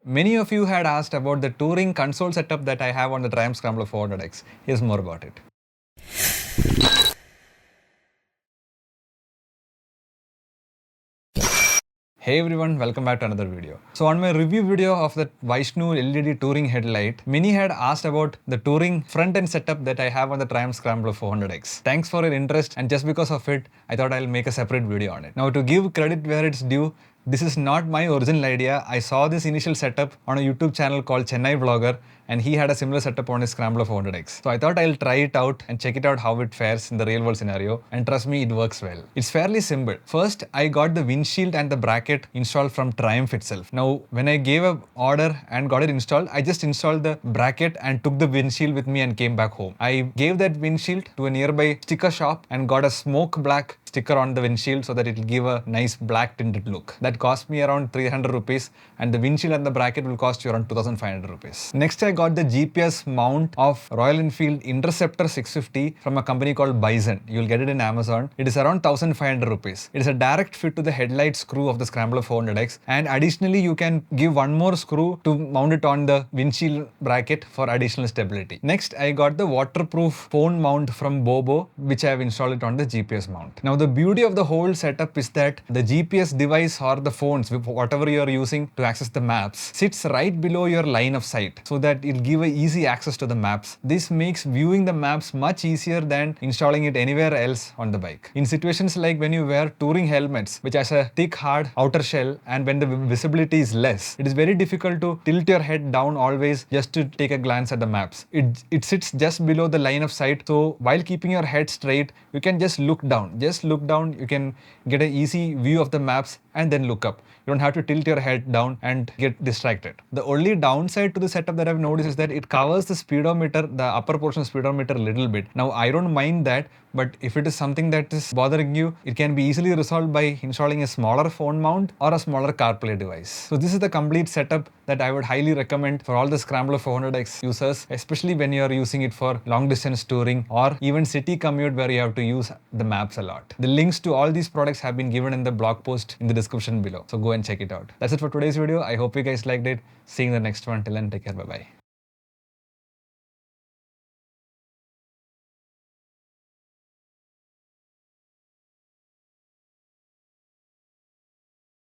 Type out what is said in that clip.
Many of you had asked about the touring console setup that I have on the Triumph Scrambler 400X. Here's more about it. Hey everyone, welcome back to another video. So on my review video of the Vaishnu LED touring headlight, many had asked about the touring front end setup that I have on the Triumph Scrambler 400X. Thanks for your interest, and just because of it, I thought I'll make a separate video on it. Now, to give credit where it's due, this is not my original idea. I saw this initial setup on a YouTube channel called Chennai Vlogger, and he had a similar setup on his Scrambler 400X. So I thought I'll try it out and check it out how it fares in the real world scenario, and trust me, it works well. It's fairly simple. First, I got the windshield and the bracket installed from Triumph itself. Now, when I gave an order and got it installed, I just installed the bracket and took the windshield with me and came back home. I gave that windshield to a nearby sticker shop and got a smoke black sticker on the windshield so that it will give a nice black tinted look. That cost me around 300 rupees, and the windshield and the bracket will cost you around 2500 rupees. Next, I got the GPS mount of Royal Enfield Interceptor 650 from a company called Bison. You'll get it in Amazon. It is around 1500 rupees. It is a direct fit to the headlight screw of the Scrambler 400X, and additionally you can give one more screw to mount it on the windshield bracket for additional stability. Next, I got the waterproof phone mount from Bobo, which I have installed it on the GPS mount. Now, the beauty of the whole setup is that the GPS device or the phones, whatever you are using to access the maps, sits right below your line of sight so that it'll give a easy access to the maps. This makes viewing the maps much easier than installing it anywhere else on the bike. In situations like when you wear touring helmets, which has a thick hard outer shell, and when the visibility is less, it is very difficult to tilt your head down always just to take a glance at the maps. It sits just below the line of sight, so while keeping your head straight, you can just look down. You can get an easy view of the maps and then look up. You don't have to tilt your head down and get distracted. The only downside to the setup that I've noticed is that it covers the speedometer, the upper portion of speedometer, a little bit. Now, I don't mind that, but if it is something that is bothering you, it can be easily resolved by installing a smaller phone mount or a smaller CarPlay device. So this is the complete setup that I would highly recommend for all the Scrambler 400X users, especially when you are using it for long distance touring or even city commute where you have to use the maps a lot. The links to all these products have been given in the blog post in the description below, so go and check it out. That's it for today's video. I hope you guys liked it. See you in the next one. Till then, take care. Bye bye.